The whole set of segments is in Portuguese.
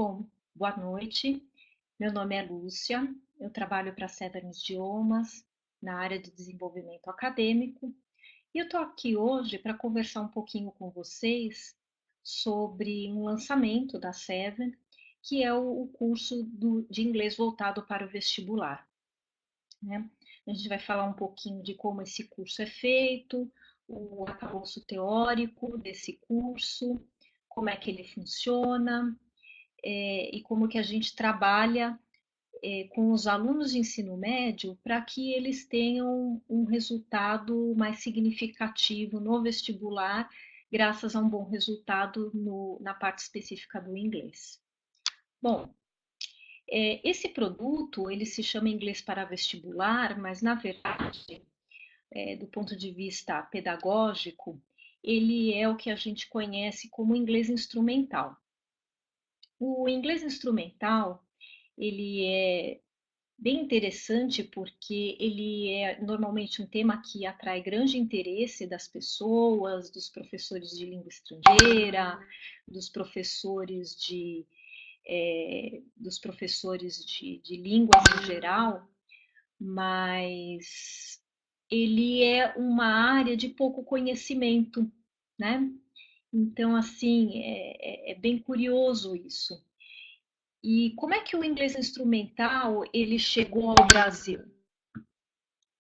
Bom, boa noite. Meu nome é Lúcia, eu trabalho para a Seven Idiomas na área de desenvolvimento acadêmico e eu estou aqui hoje para conversar um pouquinho com vocês sobre um lançamento da Seven, que é o curso de inglês voltado para o vestibular, né? A gente vai falar um pouquinho de como esse curso é feito, o arcabouço teórico desse curso, como é que ele funciona, e como que a gente trabalha com os alunos de ensino médio para que eles tenham um resultado mais significativo no vestibular, graças a um bom resultado na parte específica do inglês. Bom, esse produto ele se chama Inglês para Vestibular, mas na verdade, do ponto de vista pedagógico, ele é o que a gente conhece como inglês instrumental. O inglês instrumental ele é bem interessante porque ele é normalmente um tema que atrai grande interesse das pessoas, dos professores de língua estrangeira, dos professores de línguas em geral, mas ele é uma área de pouco conhecimento, né? Então, assim, é bem curioso isso. E como é que o inglês instrumental ele chegou ao Brasil?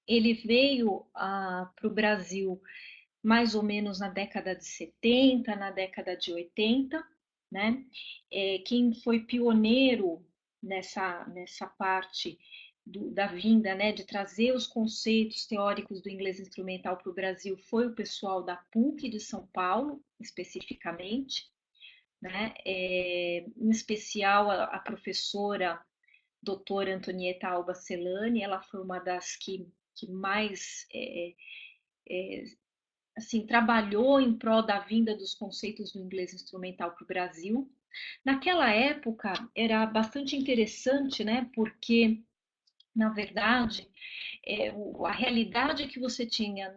Ele veio para o Brasil mais ou menos na década de 70, na década de 80, né? Quem foi pioneiro nessa parte da vinda, né, de trazer os conceitos teóricos do inglês instrumental para o Brasil foi o pessoal da PUC de São Paulo, especificamente, né? Em especial a professora doutora Antonieta Alba Celani, ela foi uma das que mais assim, trabalhou em prol da vinda dos conceitos do inglês instrumental para o Brasil. Naquela época era bastante interessante, né? Porque, na verdade, a realidade que você tinha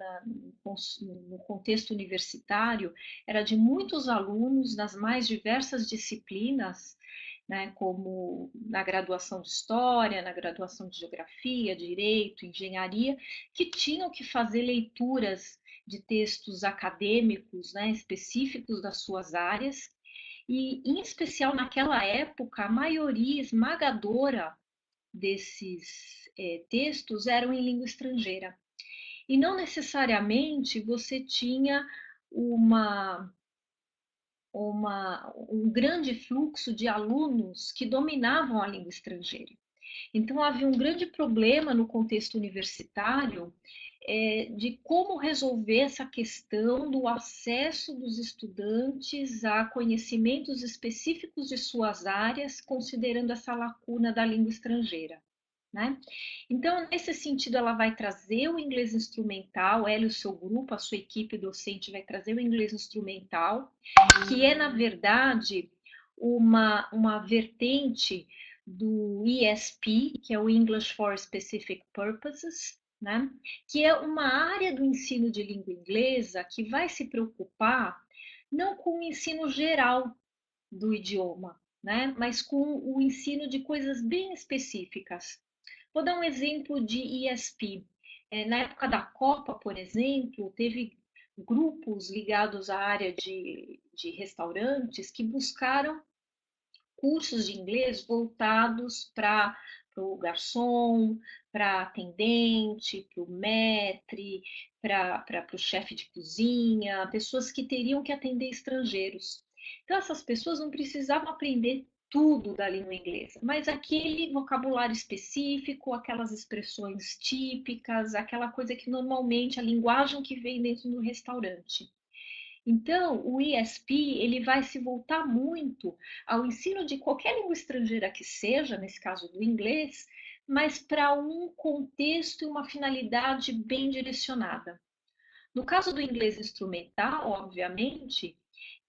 no contexto universitário era de muitos alunos nas mais diversas disciplinas, né, como na graduação de História, na graduação de Geografia, Direito, Engenharia, que tinham que fazer leituras de textos acadêmicos, né, específicos das suas áreas, e, em especial naquela época, a maioria esmagadora desses textos eram em língua estrangeira. E não necessariamente você tinha uma, um grande fluxo de alunos que dominavam a língua estrangeira. Então, havia um grande problema no contexto universitário de como resolver essa questão do acesso dos estudantes a conhecimentos específicos de suas áreas, considerando essa lacuna da língua estrangeira. Né? Então, nesse sentido, ela vai trazer o inglês instrumental, ela e o seu grupo, a sua equipe docente vai trazer o inglês instrumental, que é, na verdade, uma vertente do ESP, que é o English for Specific Purposes, né? Que é uma área do ensino de língua inglesa que vai se preocupar não com o ensino geral do idioma, né? Mas com o ensino de coisas bem específicas. Vou dar um exemplo de ESP. Na época da Copa, por exemplo, teve grupos ligados à área de restaurantes que buscaram cursos de inglês voltados para o garçom, para atendente, para o maître, para o chefe de cozinha, pessoas que teriam que atender estrangeiros. Então, essas pessoas não precisavam aprender tudo da língua inglesa, mas aquele vocabulário específico, aquelas expressões típicas, aquela coisa que normalmente a linguagem que vem dentro do restaurante. Então, o ESP ele vai se voltar muito ao ensino de qualquer língua estrangeira que seja, nesse caso do inglês, mas para um contexto e uma finalidade bem direcionada. No caso do inglês instrumental, obviamente,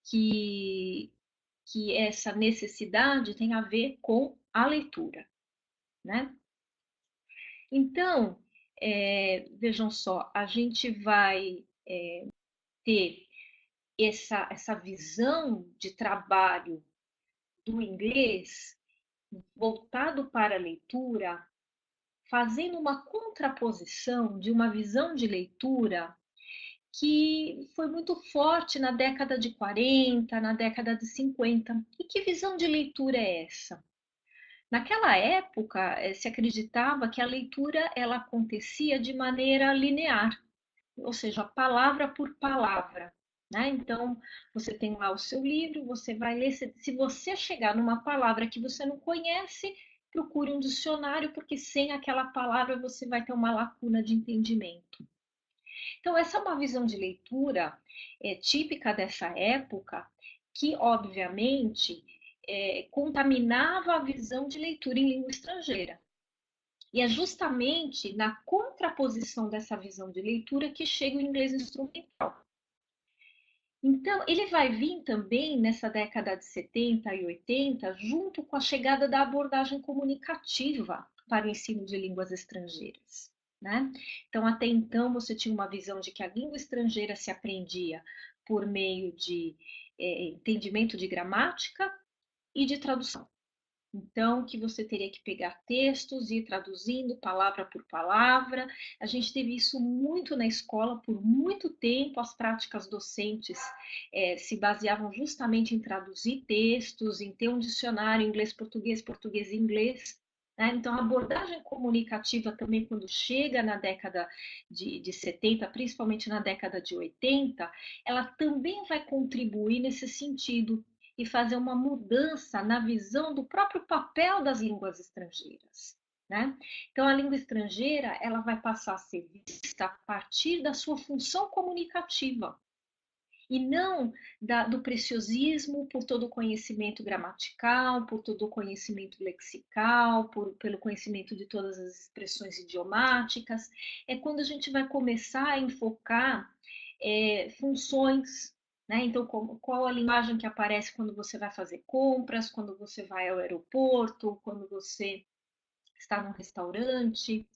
que, que essa necessidade tem a ver com a leitura, né? Então, vejam só, a gente vai ter essa visão de trabalho do inglês voltado para a leitura, fazendo uma contraposição de uma visão de leitura que foi muito forte na década de 40, na década de 50. E que visão de leitura é essa? Naquela época, se acreditava que a leitura ela acontecia de maneira linear, ou seja, palavra por palavra. Né? Então, você tem lá o seu livro, você vai ler. Se você chegar numa palavra que você não conhece, procure um dicionário, porque sem aquela palavra você vai ter uma lacuna de entendimento. Então, essa é uma visão de leitura típica dessa época, que, obviamente, contaminava a visão de leitura em língua estrangeira. E é justamente na contraposição dessa visão de leitura que chega o inglês instrumental. Então, ele vai vir também nessa década de 70 e 80, junto com a chegada da abordagem comunicativa para o ensino de línguas estrangeiras. Né? Então, até então, você tinha uma visão de que a língua estrangeira se aprendia por meio de entendimento de gramática e de tradução. Então, que você teria que pegar textos e ir traduzindo palavra por palavra. A gente teve isso muito na escola por muito tempo. As práticas docentes se baseavam justamente em traduzir textos, em ter um dicionário inglês-português, português-inglês. Né? Então, a abordagem comunicativa também, quando chega na década de 70, principalmente na década de 80, ela também vai contribuir nesse sentido e fazer uma mudança na visão do próprio papel das línguas estrangeiras. Né? Então, a língua estrangeira ela vai passar a ser vista a partir da sua função comunicativa e não do preciosismo por todo o conhecimento gramatical, por todo o conhecimento lexical, pelo conhecimento de todas as expressões idiomáticas. É quando a gente vai começar a enfocar funções. Né? Então, qual a linguagem que aparece quando você vai fazer compras, quando você vai ao aeroporto, quando você está num restaurante.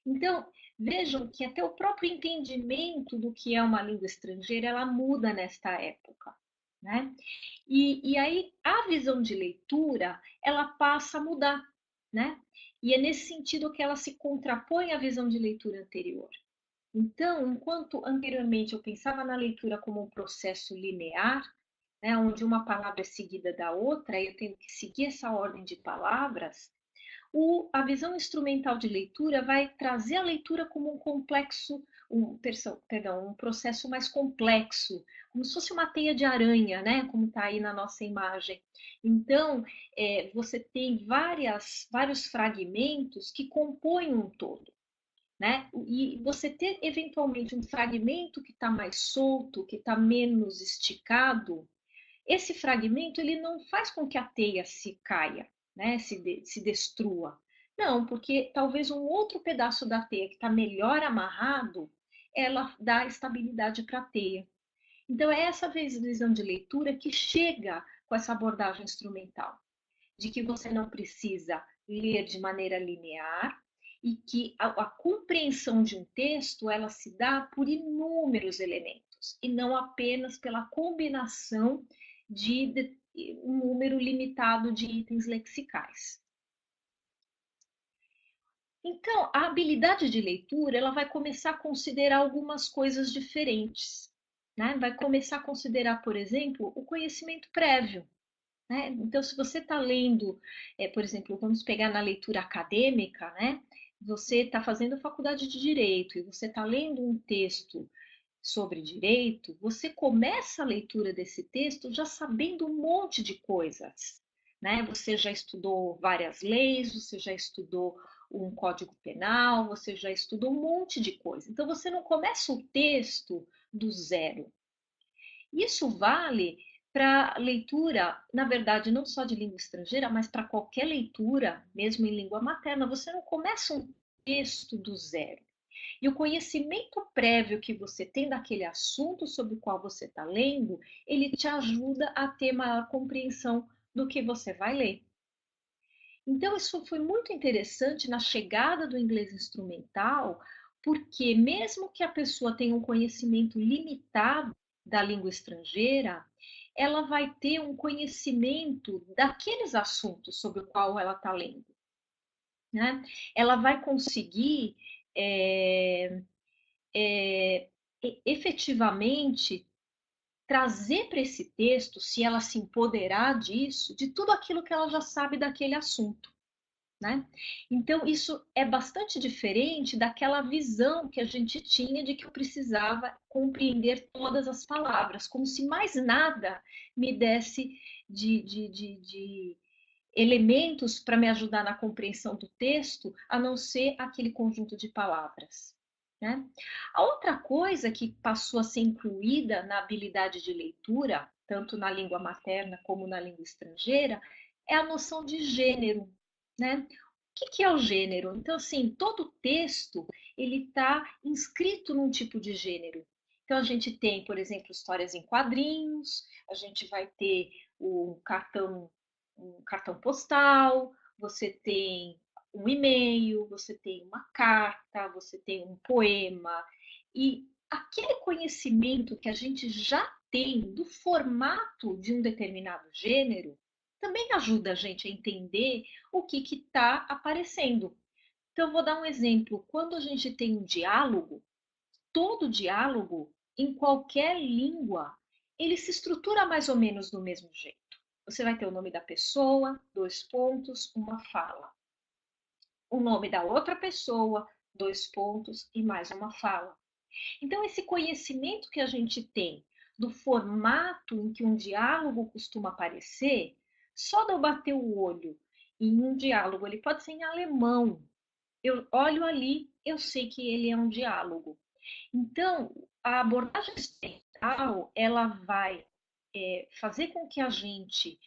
Então, vejam que até o próprio entendimento do que é uma língua estrangeira, ela muda nesta época. Né? E aí, a visão de leitura, ela passa a mudar. Né? E é nesse sentido que ela se contrapõe à visão de leitura anterior. Então, enquanto anteriormente eu pensava na leitura como um processo linear, né, onde uma palavra é seguida da outra, e eu tenho que seguir essa ordem de palavras, a visão instrumental de leitura vai trazer a leitura como um complexo, um processo mais complexo, como se fosse uma teia de aranha, né, como está aí na nossa imagem. Então, você tem vários fragmentos que compõem um todo. Né? E você ter eventualmente um fragmento que está mais solto, que está menos esticado, esse fragmento ele não faz com que a teia se caia, né? Se destrua. Não, porque talvez um outro pedaço da teia que está melhor amarrado, ela dá estabilidade para a teia. Então é essa visão de leitura que chega com essa abordagem instrumental, de que você não precisa ler de maneira linear, e que a compreensão de um texto ela se dá por inúmeros elementos e não apenas pela combinação de um número limitado de itens lexicais. Então, a habilidade de leitura ela vai começar a considerar algumas coisas diferentes. Né? Vai começar a considerar, por exemplo, o conhecimento prévio. Né? Então, se você está lendo, por exemplo, vamos pegar na leitura acadêmica, né? Você está fazendo faculdade de Direito e você está lendo um texto sobre direito, você começa a leitura desse texto já sabendo um monte de coisas. Né? Você já estudou várias leis, você já estudou um código penal, você já estudou um monte de coisa. Então, você não começa o texto do zero. Isso vale para leitura, na verdade, não só de língua estrangeira, mas para qualquer leitura, mesmo em língua materna, você não começa um texto do zero. E o conhecimento prévio que você tem daquele assunto sobre o qual você está lendo, ele te ajuda a ter maior compreensão do que você vai ler. Então, isso foi muito interessante na chegada do inglês instrumental, porque mesmo que a pessoa tenha um conhecimento limitado da língua estrangeira, ela vai ter um conhecimento daqueles assuntos sobre o qual ela está lendo, né? Ela vai conseguir é, efetivamente trazer para esse texto, se ela se empoderar disso, de tudo aquilo que ela já sabe daquele assunto, né? Então, isso é bastante diferente daquela visão que a gente tinha de que eu precisava compreender todas as palavras, como se mais nada me desse de elementos para me ajudar na compreensão do texto, a não ser aquele conjunto de palavras. Né? A outra coisa que passou a ser incluída na habilidade de leitura, tanto na língua materna como na língua estrangeira, é a noção de gênero. Né? O que é o gênero? Então, assim, todo texto ele está inscrito num tipo de gênero. Então, a gente tem, por exemplo, histórias em quadrinhos, a gente vai ter o um cartão postal, você tem um e-mail, você tem uma carta, você tem um poema. E aquele conhecimento que a gente já tem do formato de um determinado gênero também ajuda a gente a entender o que está aparecendo. Então, eu vou dar um exemplo. Quando a gente tem um diálogo, todo diálogo, em qualquer língua, ele se estrutura mais ou menos do mesmo jeito. Você vai ter o nome da pessoa, dois pontos, uma fala. O nome da outra pessoa, dois pontos e mais uma fala. Então, esse conhecimento que a gente tem do formato em que um diálogo costuma aparecer, só de eu bater o olho em um diálogo, ele pode ser em alemão. Eu olho ali, eu sei que ele é um diálogo. Então, a abordagem experimental, ela vai fazer com que a gente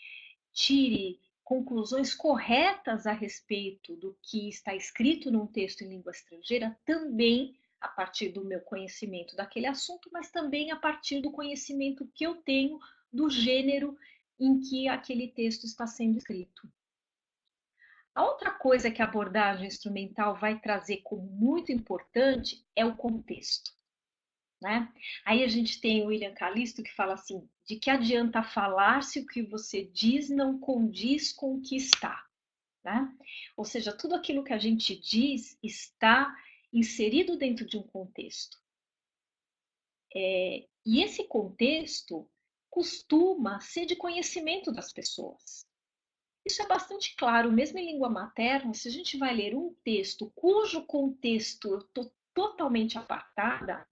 tire conclusões corretas a respeito do que está escrito num texto em língua estrangeira, também a partir do meu conhecimento daquele assunto, mas também a partir do conhecimento que eu tenho do gênero em que aquele texto está sendo escrito. A outra coisa que a abordagem instrumental vai trazer como muito importante é o contexto. Né? Aí a gente tem o William Calisto que fala assim, de que adianta falar se o que você diz não condiz com o que está. Né? Ou seja, tudo aquilo que a gente diz está inserido dentro de um contexto. E esse contexto costuma ser de conhecimento das pessoas. Isso é bastante claro, mesmo em língua materna, se a gente vai ler um texto cujo contexto eu estou totalmente apartada.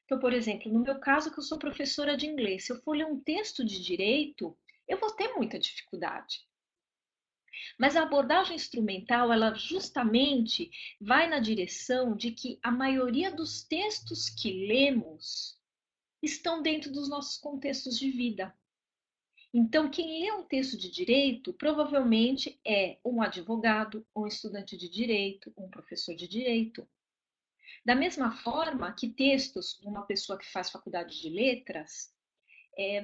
Então, por exemplo, no meu caso, que eu sou professora de inglês, se eu for ler um texto de direito, eu vou ter muita dificuldade. Mas a abordagem instrumental, ela justamente vai na direção de que a maioria dos textos que lemos estão dentro dos nossos contextos de vida. Então, quem lê um texto de direito provavelmente é um advogado, um estudante de direito, um professor de direito. Da mesma forma que textos de uma pessoa que faz faculdade de letras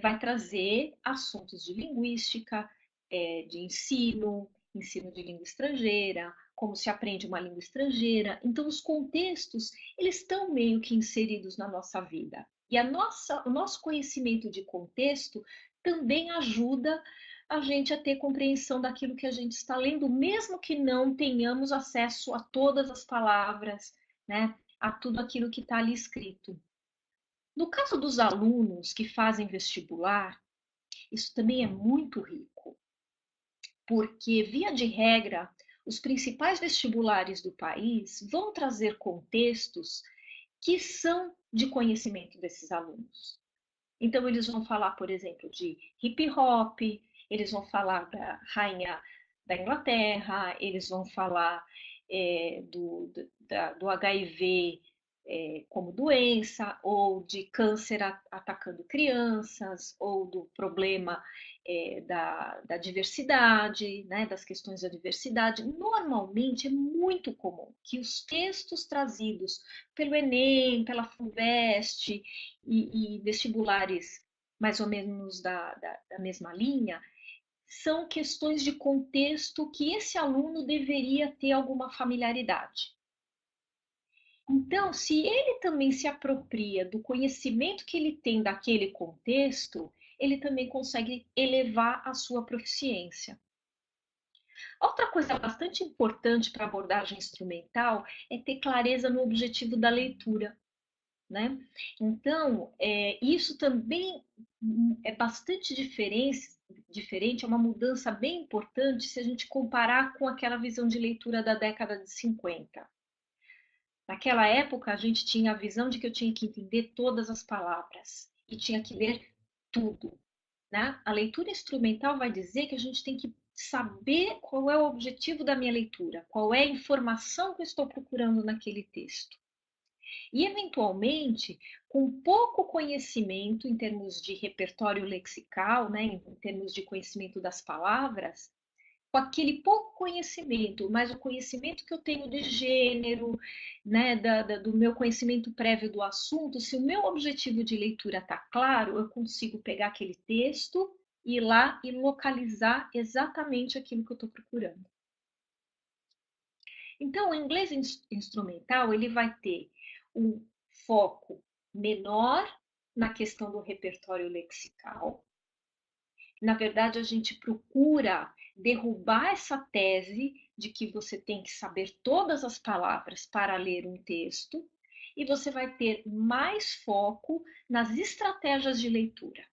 vai trazer assuntos de linguística, de ensino, ensino de língua estrangeira, como se aprende uma língua estrangeira. Então, os contextos, eles estão meio que inseridos na nossa vida. E o nosso conhecimento de contexto também ajuda a gente a ter compreensão daquilo que a gente está lendo, mesmo que não tenhamos acesso a todas as palavras, né, a tudo aquilo que está ali escrito. No caso dos alunos que fazem vestibular, isso também é muito rico, porque, via de regra, os principais vestibulares do país vão trazer contextos que são de conhecimento desses alunos. Então, eles vão falar, por exemplo, de hip hop, eles vão falar da rainha da Inglaterra, eles vão falar do HIV como doença, ou de câncer atacando crianças, ou do problema da diversidade, né, das questões da diversidade. Normalmente é muito comum que os textos trazidos pelo Enem, pela FUVEST e vestibulares mais ou menos da mesma linha, são questões de contexto que esse aluno deveria ter alguma familiaridade. Então, se ele também se apropria do conhecimento que ele tem daquele contexto, ele também consegue elevar a sua proficiência. Outra coisa bastante importante para a abordagem instrumental é ter clareza no objetivo da leitura, né? Então, isso também é bastante diferente, é uma mudança bem importante se a gente comparar com aquela visão de leitura da década de 50. Naquela época, a gente tinha a visão de que eu tinha que entender todas as palavras e tinha que ler tudo, né? A leitura instrumental vai dizer que a gente tem que saber qual é o objetivo da minha leitura, qual é a informação que eu estou procurando naquele texto. E, eventualmente, com pouco conhecimento em termos de repertório lexical, né, em termos de conhecimento das palavras, com aquele pouco conhecimento, mas o conhecimento que eu tenho de gênero, né, do meu conhecimento prévio do assunto, se o meu objetivo de leitura está claro, eu consigo pegar aquele texto, ir lá e localizar exatamente aquilo que eu estou procurando. Então, o inglês instrumental ele vai ter um foco menor na questão do repertório lexical. Na verdade, a gente procura derrubar essa tese de que você tem que saber todas as palavras para ler um texto, e você vai ter mais foco nas estratégias de leitura.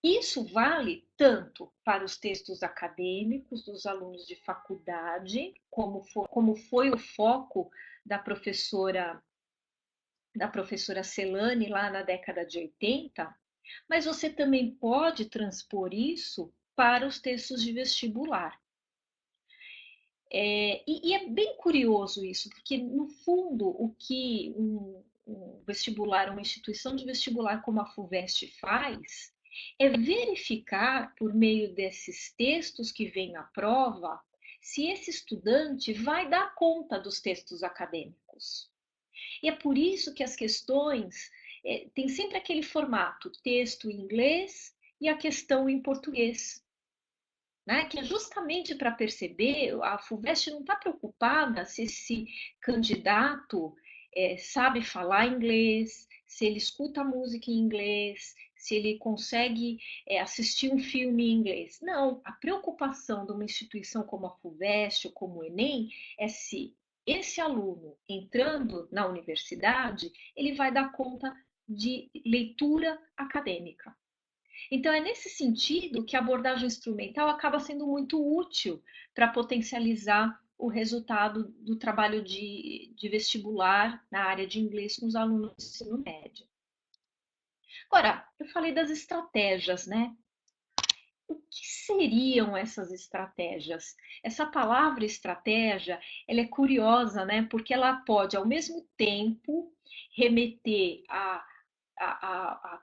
Isso vale tanto para os textos acadêmicos dos alunos de faculdade, como foi o foco da professora Celane lá na década de 80, mas você também pode transpor isso para os textos de vestibular. E é bem curioso isso, porque no fundo o que um vestibular, uma instituição de vestibular como a FUVEST faz é verificar, por meio desses textos que vêm à prova, se esse estudante vai dar conta dos textos acadêmicos. E é por isso que as questões têm sempre aquele formato, texto em inglês e a questão em português. Né? Que é justamente para perceber, a FUVEST não está preocupada se esse candidato sabe falar inglês, se ele escuta música em inglês, se ele consegue assistir um filme em inglês. Não, a preocupação de uma instituição como a FUVEST ou como o Enem é se esse aluno entrando na universidade, ele vai dar conta de leitura acadêmica. Então, é nesse sentido que a abordagem instrumental acaba sendo muito útil para potencializar o resultado do trabalho de vestibular na área de inglês com os alunos do ensino médio. Agora, eu falei das estratégias, né? O que seriam essas estratégias? Essa palavra estratégia, ela é curiosa, né? Porque ela pode, ao mesmo tempo, remeter a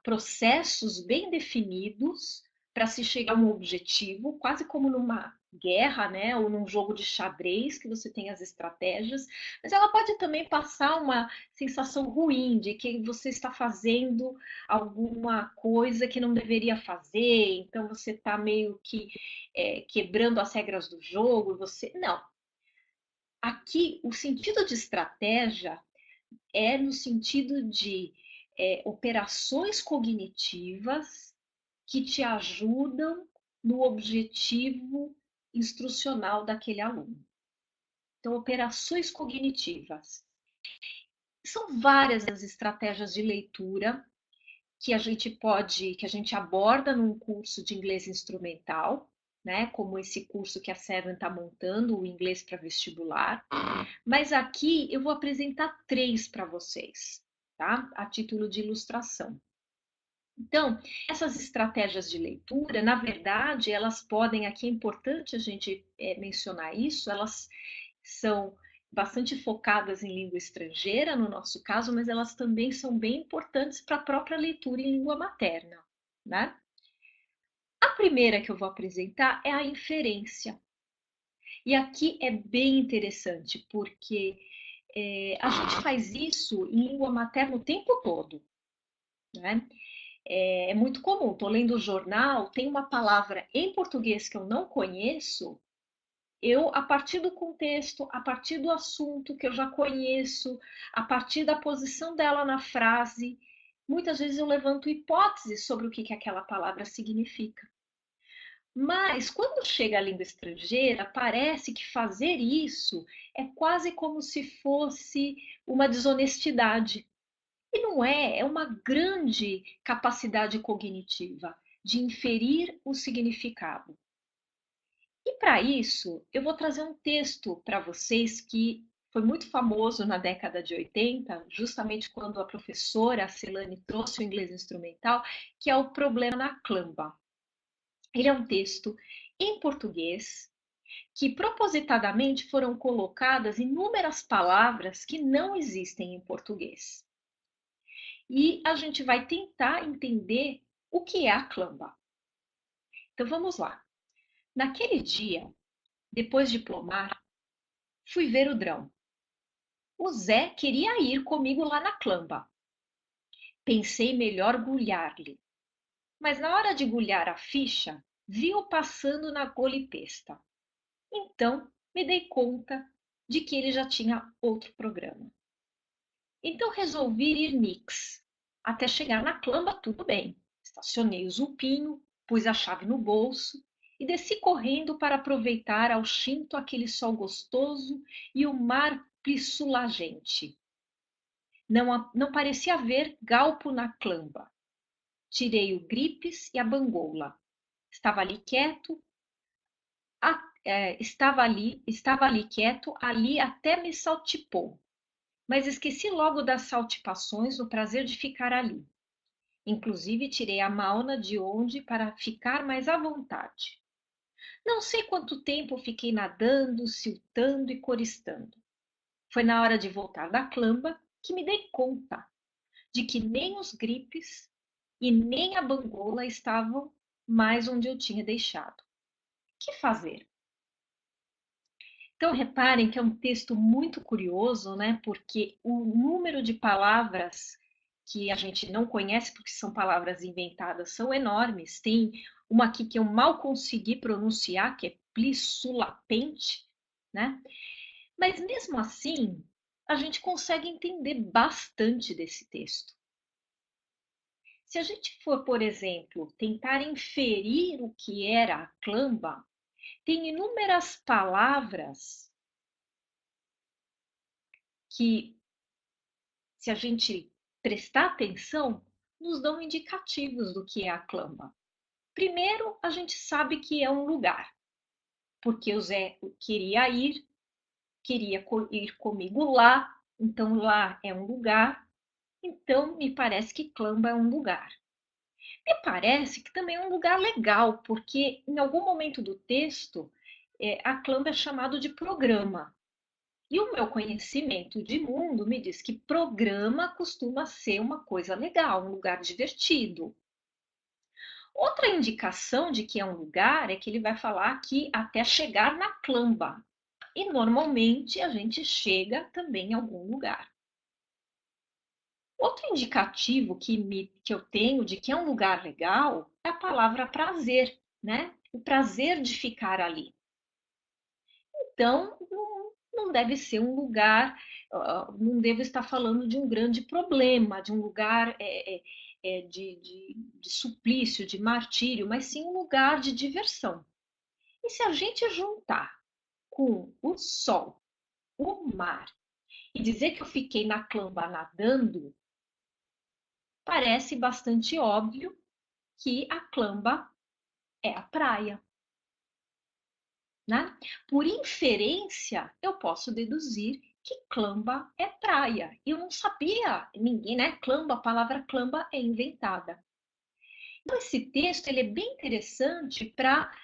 processos bem definidos para se chegar a um objetivo, quase como numa guerra, né, ou num jogo de xadrez que você tem as estratégias, mas ela pode também passar uma sensação ruim de que você está fazendo alguma coisa que não deveria fazer, então você está meio que quebrando as regras do jogo, você não. Aqui o sentido de estratégia é no sentido de operações cognitivas que te ajudam no objetivo instrucional daquele aluno. Então, operações cognitivas. São várias as estratégias de leitura que que a gente aborda num curso de inglês instrumental, né? Como esse curso que a Seven está montando, o inglês para vestibular. Mas aqui eu vou apresentar 3 para vocês, tá? A título de ilustração. Então, essas estratégias de leitura, na verdade, elas podem, aqui é importante a gente mencionar isso, elas são bastante focadas em língua estrangeira, no nosso caso, mas elas também são bem importantes para a própria leitura em língua materna, né? A primeira que eu vou apresentar é a inferência. E aqui é bem interessante, porque a gente faz isso em língua materna o tempo todo, né? É muito comum, estou lendo o jornal, tem uma palavra em português que eu não conheço, eu, a partir do contexto, a partir do assunto que eu já conheço, a partir da posição dela na frase, muitas vezes eu levanto hipóteses sobre o que aquela palavra significa. Mas quando chega a língua estrangeira, parece que fazer isso é quase como se fosse uma desonestidade. E não é, é uma grande capacidade cognitiva de inferir o significado. E para isso, eu vou trazer um texto para vocês que foi muito famoso na década de 80, justamente quando a professora Celane trouxe o inglês instrumental, que é o Problema na Clambá. Ele é um texto em português que propositadamente foram colocadas inúmeras palavras que não existem em português. E a gente vai tentar entender o que é a clambá. Então vamos lá. Naquele dia, depois de plomar, fui ver o drão. O Zé queria ir comigo lá na clambá. Pensei melhor gulhar-lhe, mas na hora de gulhar a ficha, vi-o passando na golipesta. Então me dei conta de que ele já tinha outro programa. Então resolvi ir nix. Até chegar na clambá, tudo bem. Estacionei o zupinho, pus a chave no bolso e desci correndo para aproveitar ao xinto aquele sol gostoso e o mar plissulagente. Não parecia haver galpo na clambá. Tirei o gripes e a bangoula. Estava ali quieto, estava ali quieto, ali até me saltipou. Mas esqueci logo das saltipações no prazer de ficar ali. Inclusive tirei a mauna de onde para ficar mais à vontade. Não sei quanto tempo fiquei nadando, siltando e coristando. Foi na hora de voltar da clambá que me dei conta de que nem os gripes e nem a bangola estavam mais onde eu tinha deixado. Que fazer? Então, reparem que é um texto muito curioso, né? Porque o número de palavras que a gente não conhece, porque são palavras inventadas, são enormes. Tem uma aqui que eu mal consegui pronunciar, que é plissulapente, né? Mas mesmo assim, a gente consegue entender bastante desse texto. Se a gente for, por exemplo, tentar inferir o que era a clambá, tem inúmeras palavras que, se a gente prestar atenção, nos dão indicativos do que é a clambá. Primeiro, a gente sabe que é um lugar, porque o Zé queria ir comigo lá, então lá é um lugar, então me parece que clambá é um lugar. Me parece que também é um lugar legal, porque em algum momento do texto, a clambá é chamado de programa. E o meu conhecimento de mundo me diz que programa costuma ser uma coisa legal, um lugar divertido. Outra indicação de que é um lugar é que ele vai falar que até chegar na clambá. E normalmente a gente chega também em algum lugar. Outro indicativo que eu tenho de que é um lugar legal é a palavra prazer, né? O prazer de ficar ali. Então, não deve ser um lugar, não devo estar falando de um grande problema, de um lugar de suplício, de martírio, mas sim um lugar de diversão. E se a gente juntar com o sol, o mar, e dizer que eu fiquei na clambá nadando, parece bastante óbvio que a clambá é a praia, né? Por inferência, eu posso deduzir que clambá é praia. Eu não sabia, ninguém, né? Clambá, a palavra clambá é inventada. Então, esse texto ele é bem interessante para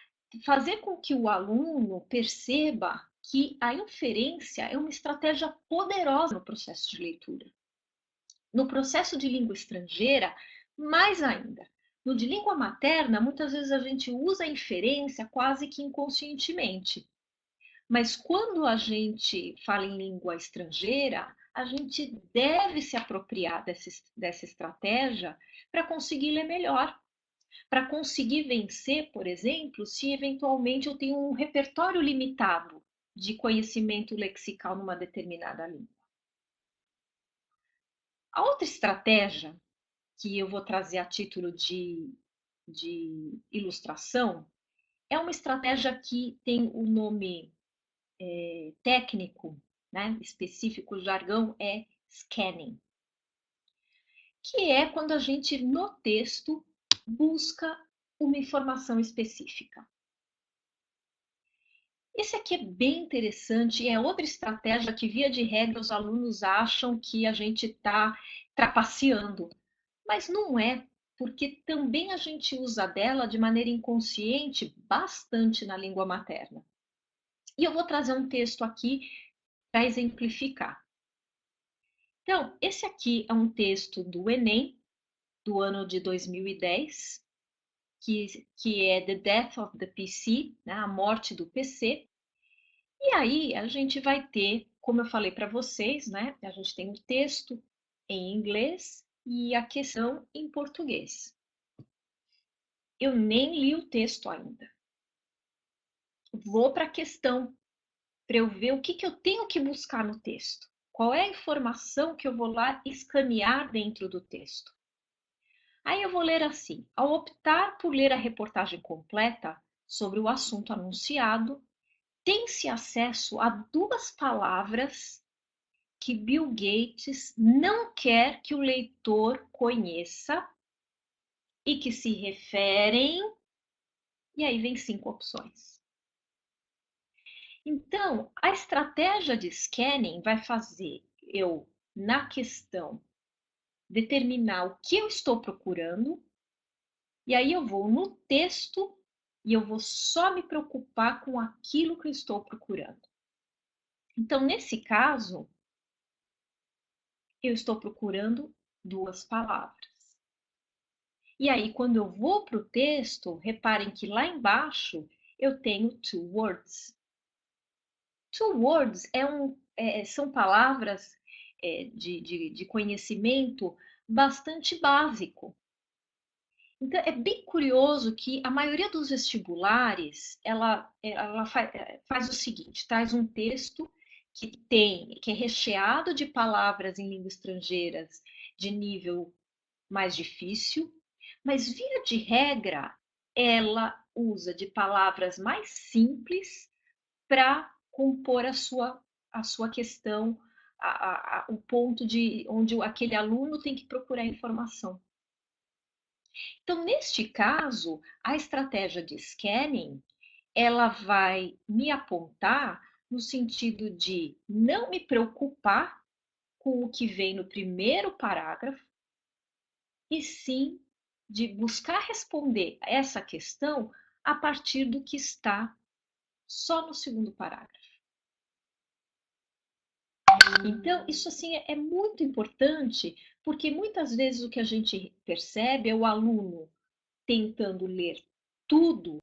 fazer com que o aluno perceba que a inferência é uma estratégia poderosa no processo de leitura. No processo de língua estrangeira, mais ainda. No de língua materna, muitas vezes a gente usa a inferência quase que inconscientemente. Mas quando a gente fala em língua estrangeira, a gente deve se apropriar dessa estratégia para conseguir ler melhor, para conseguir vencer, por exemplo, se eventualmente eu tenho um repertório limitado de conhecimento lexical numa determinada língua. A outra estratégia que eu vou trazer a título de ilustração, é uma estratégia que tem o nome técnico, né, específico, o jargão é scanning, que é quando a gente, no texto, busca uma informação específica. Esse aqui é bem interessante e é outra estratégia que, via de regra, os alunos acham que a gente está trapaceando, mas não é, porque também a gente usa dela de maneira inconsciente bastante na língua materna. E eu vou trazer um texto aqui para exemplificar. Então, esse aqui é um texto do Enem, do ano de 2010, que é The Death of the PC, né, a morte do PC. E aí a gente vai ter, como eu falei para vocês, né, a gente tem o texto em inglês e a questão em português. Eu nem li o texto ainda. Vou para a questão, para eu ver o que eu tenho que buscar no texto. Qual é a informação que eu vou lá escanear dentro do texto? Aí eu vou ler assim: ao optar por ler a reportagem completa sobre o assunto anunciado, tem-se acesso a duas palavras que Bill Gates não quer que o leitor conheça e que se referem. E aí vem 5 opções. Então, a estratégia de scanning vai fazer eu, na questão, determinar o que eu estou procurando, e aí eu vou no texto e eu vou só me preocupar com aquilo que eu estou procurando. Então, nesse caso, eu estou procurando duas palavras. E aí, quando eu vou para o texto, reparem que lá embaixo eu tenho two words. Two words são palavras de conhecimento bastante básico. Então, é bem curioso que a maioria dos vestibulares, ela faz o seguinte, traz um texto que é recheado de palavras em línguas estrangeiras de nível mais difícil, mas via de regra, ela usa de palavras mais simples para compor a sua questão, o ponto de onde aquele aluno tem que procurar informação. Então, neste caso, a estratégia de scanning, ela vai me apontar no sentido de não me preocupar com o que vem no primeiro parágrafo, e sim de buscar responder essa questão a partir do que está só no segundo parágrafo. Então, isso assim é muito importante, porque muitas vezes o que a gente percebe é o aluno tentando ler tudo,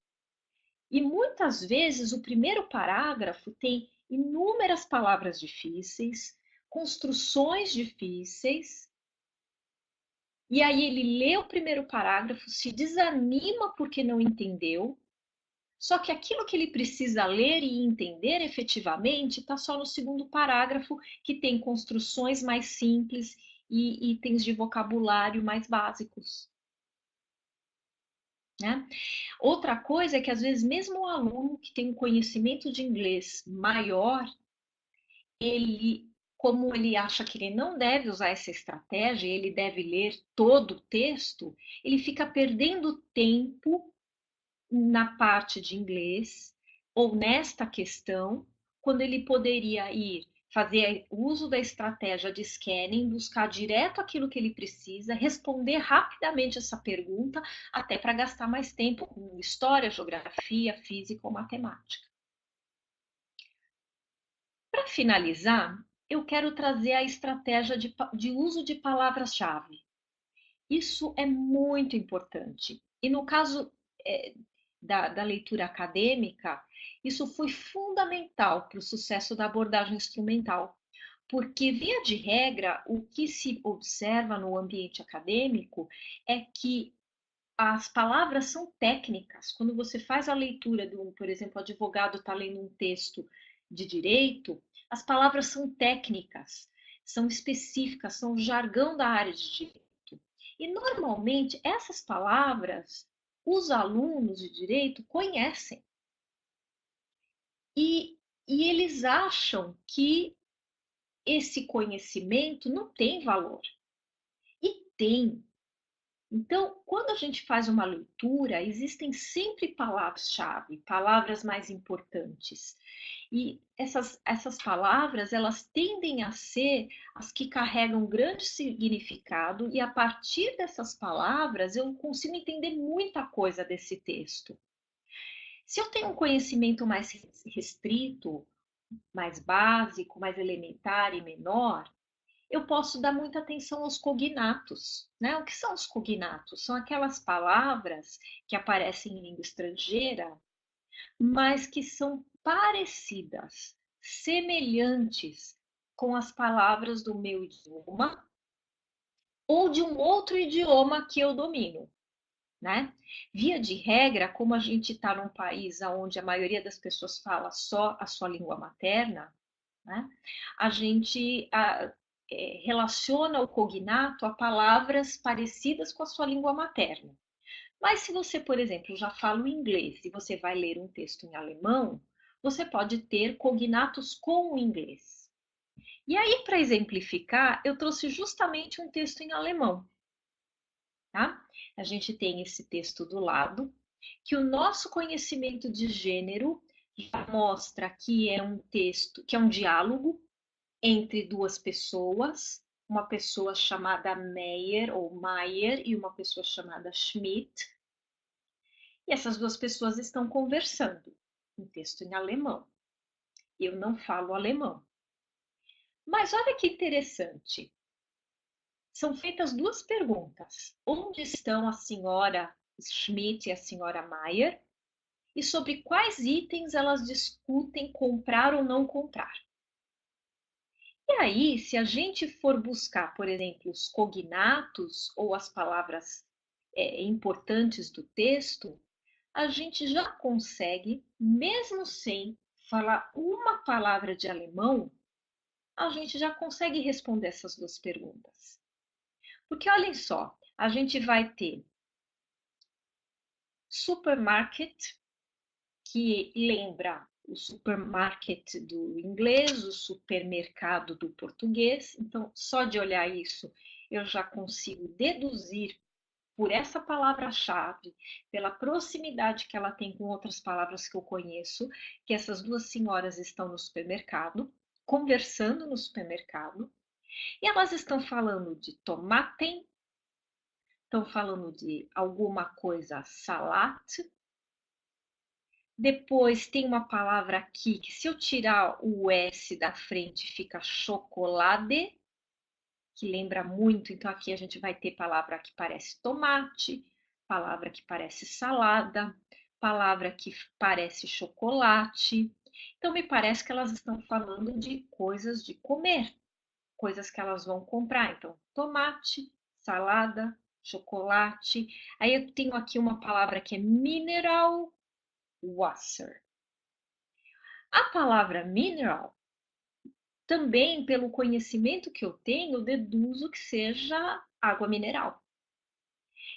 e muitas vezes o primeiro parágrafo tem inúmeras palavras difíceis, construções difíceis, e aí ele lê o primeiro parágrafo, se desanima porque não entendeu, só que aquilo que ele precisa ler e entender efetivamente está só no segundo parágrafo, que tem construções mais simples e itens de vocabulário mais básicos, né? Outra coisa é que, às vezes, mesmo o aluno que tem um conhecimento de inglês maior, como ele acha que ele não deve usar essa estratégia, ele deve ler todo o texto, ele fica perdendo tempo na parte de inglês ou nesta questão, quando ele poderia ir fazer uso da estratégia de scanning, buscar direto aquilo que ele precisa, responder rapidamente essa pergunta, até para gastar mais tempo com história, geografia, física ou matemática. Para finalizar, eu quero trazer a estratégia de uso de palavras-chave. Isso é muito importante. E no caso da leitura acadêmica, isso foi fundamental para o sucesso da abordagem instrumental, porque, via de regra, o que se observa no ambiente acadêmico é que as palavras são técnicas. Quando você faz a leitura por exemplo, o advogado está lendo um texto de direito, as palavras são técnicas, são específicas, são o jargão da área de direito. E normalmente essas palavras os alunos de direito conhecem e, e eles acham que esse conhecimento não tem valor. E tem. Então, quando a gente faz uma leitura, existem sempre palavras-chave, palavras mais importantes. E essas palavras, elas tendem a ser as que carregam grande significado, e a partir dessas palavras eu consigo entender muita coisa desse texto. Se eu tenho um conhecimento mais restrito, mais básico, mais elementar e menor, eu posso dar muita atenção aos cognatos, né? O que são os cognatos? São aquelas palavras que aparecem em língua estrangeira, mas que são parecidas, semelhantes com as palavras do meu idioma ou de um outro idioma que eu domino, né? Via de regra, como a gente está num país onde a maioria das pessoas fala só a sua língua materna, né? A gente relaciona o cognato a palavras parecidas com a sua língua materna. Mas se você, por exemplo, já fala o inglês e você vai ler um texto em alemão, você pode ter cognatos com o inglês. E aí, para exemplificar, eu trouxe justamente um texto em alemão, tá? A gente tem esse texto do lado, que o nosso conhecimento de gênero já mostra que é um texto, que é um diálogo entre duas pessoas, uma pessoa chamada Meyer ou Mayer e uma pessoa chamada Schmidt. E essas duas pessoas estão conversando, um texto em alemão. Eu não falo alemão. Mas olha que interessante. São feitas duas perguntas. Onde estão a senhora Schmidt e a senhora Mayer? E sobre quais itens elas discutem comprar ou não comprar. E aí, se a gente for buscar, por exemplo, os cognatos ou as palavras importantes do texto, a gente já consegue, mesmo sem falar uma palavra de alemão, a gente já consegue responder essas duas perguntas. Porque olhem só, a gente vai ter supermarket, que lembra o supermarket do inglês, o supermercado do português. Então, só de olhar isso, eu já consigo deduzir por essa palavra-chave, pela proximidade que ela tem com outras palavras que eu conheço, que essas duas senhoras estão no supermercado, conversando no supermercado, e elas estão falando de tomate, estão falando de alguma coisa salate. Depois tem uma palavra aqui que, se eu tirar o S da frente, fica chocolate, que lembra muito. Então, aqui a gente vai ter palavra que parece tomate, palavra que parece salada, palavra que parece chocolate. Então, me parece que elas estão falando de coisas de comer, coisas que elas vão comprar. Então, tomate, salada, chocolate. Aí eu tenho aqui uma palavra que é mineral water. A palavra mineral, também pelo conhecimento que eu tenho, eu deduzo que seja água mineral.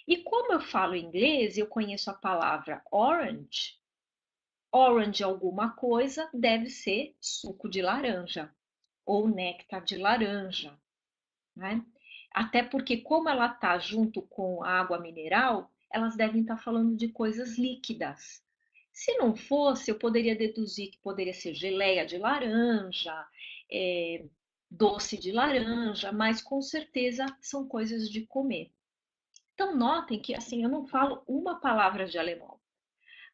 E como eu falo inglês, eu conheço a palavra orange. Orange alguma coisa deve ser suco de laranja ou néctar de laranja, né? Até porque, como ela está junto com a água mineral, elas devem estar falando de coisas líquidas. Se não fosse, eu poderia deduzir que poderia ser geleia de laranja, é, doce de laranja, mas com certeza são coisas de comer. Então, notem que assim, eu não falo uma palavra de alemão,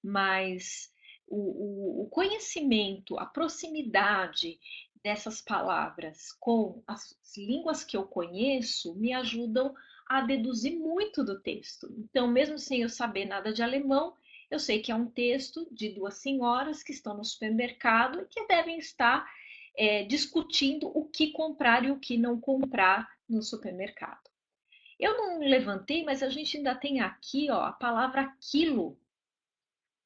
mas o conhecimento, a proximidade dessas palavras com as línguas que eu conheço me ajudam a deduzir muito do texto. Então, mesmo sem eu saber nada de alemão, eu sei que é um texto de duas senhoras que estão no supermercado e que devem estar discutindo o que comprar e o que não comprar no supermercado. Eu não levantei, mas a gente ainda tem aqui, ó, a palavra quilo,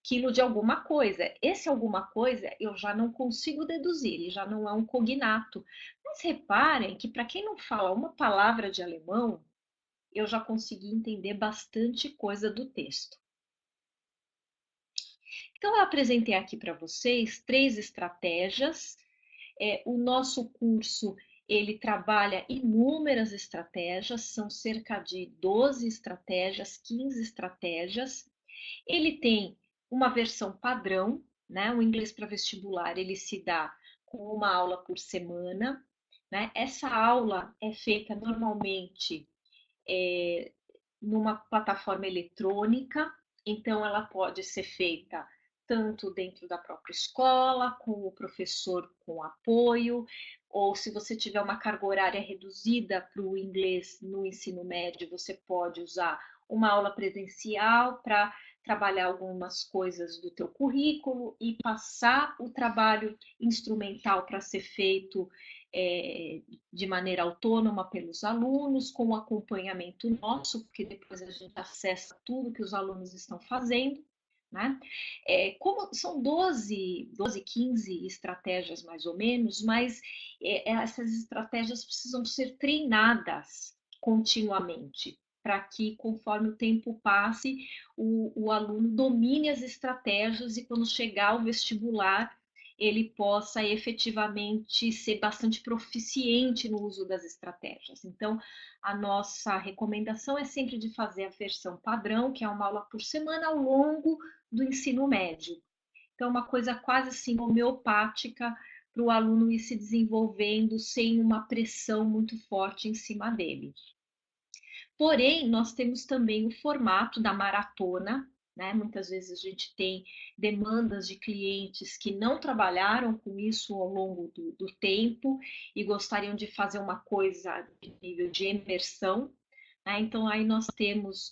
quilo de alguma coisa. Esse alguma coisa eu já não consigo deduzir, ele já não é um cognato. Mas reparem que, para quem não fala uma palavra de alemão, eu já consegui entender bastante coisa do texto. Então, eu apresentei aqui para vocês 3 estratégias. O nosso curso, ele trabalha inúmeras estratégias, são cerca de 12 estratégias, 15 estratégias. Ele tem uma versão padrão, né? O inglês para vestibular, ele se dá com uma aula por semana, né? Essa aula é feita normalmente numa plataforma eletrônica, então ela pode ser feita tanto dentro da própria escola, com o professor com apoio, ou se você tiver uma carga horária reduzida para o inglês no ensino médio, você pode usar uma aula presencial para trabalhar algumas coisas do teu currículo e passar o trabalho instrumental para ser feito de maneira autônoma pelos alunos, com o acompanhamento nosso, porque depois a gente acessa tudo que os alunos estão fazendo. Né? Como são 12, 15 estratégias mais ou menos, mas essas estratégias precisam ser treinadas continuamente, para que conforme o tempo passe, o aluno domine as estratégias e quando chegar ao vestibular, ele possa efetivamente ser bastante proficiente no uso das estratégias. Então, a nossa recomendação é sempre de fazer a versão padrão, que é uma aula por semana ao longo do ensino médio. Então, uma coisa quase assim homeopática para o aluno ir se desenvolvendo sem uma pressão muito forte em cima dele. Porém, nós temos também o formato da maratona, né? Muitas vezes a gente tem demandas de clientes que não trabalharam com isso ao longo do tempo e gostariam de fazer uma coisa de nível de imersão, né? Então, aí nós temos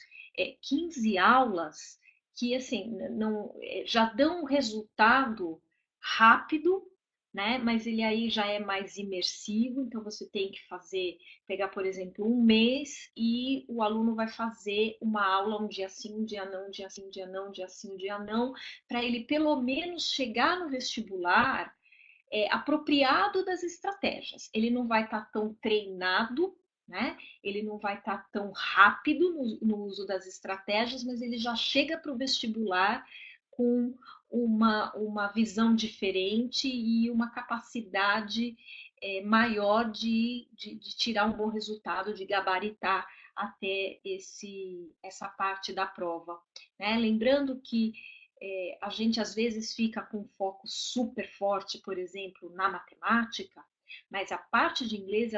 15 aulas que assim não já dão um resultado rápido, né? Mas ele aí já é mais imersivo, então você tem que pegar, por exemplo, um mês e o aluno vai fazer uma aula um dia sim, um dia não, um dia sim, um dia não, um dia sim, um dia não, para ele pelo menos chegar no vestibular apropriado das estratégias. Ele não vai estar tão treinado, né? Ele não vai estar tão rápido no uso das estratégias, mas ele já chega para o vestibular com uma visão diferente e uma capacidade maior de tirar um bom resultado, de gabaritar até essa parte da prova. Né? Lembrando que a gente às vezes fica com um foco super forte, por exemplo, na matemática, mas a parte de inglês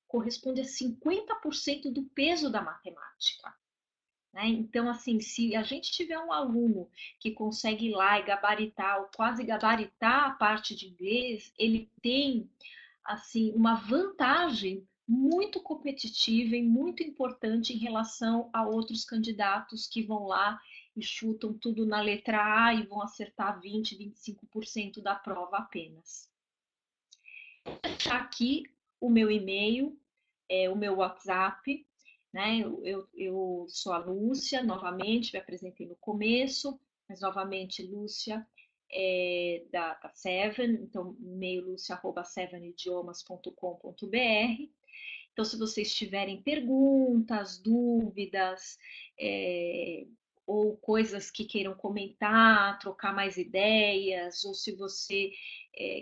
corresponde a 50% do peso da matemática. Né? Então, assim, se a gente tiver um aluno que consegue ir lá e gabaritar, ou quase gabaritar a parte de inglês, ele tem assim uma vantagem muito competitiva e muito importante em relação a outros candidatos que vão lá e chutam tudo na letra A e vão acertar 20, 25% da prova apenas. Vou deixar aqui o meu e-mail, o meu WhatsApp, né? Eu sou a Lúcia, novamente, me apresentei no começo, mas novamente, Lúcia da Seven, então e-mail lucia@sevenidiomas.com.br. Então, se vocês tiverem perguntas, dúvidas, ou coisas que queiram comentar, trocar mais ideias, ou se você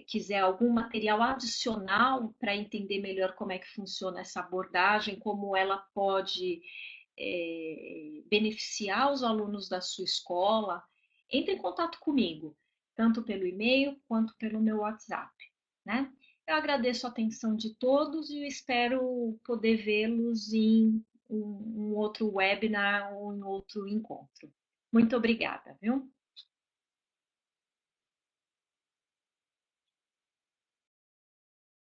quiser algum material adicional para entender melhor como é que funciona essa abordagem, como ela pode beneficiar os alunos da sua escola, entre em contato comigo, tanto pelo e-mail quanto pelo meu WhatsApp, né? Eu agradeço a atenção de todos e espero poder vê-los em um outro webinar ou em outro encontro. Muito obrigada, viu?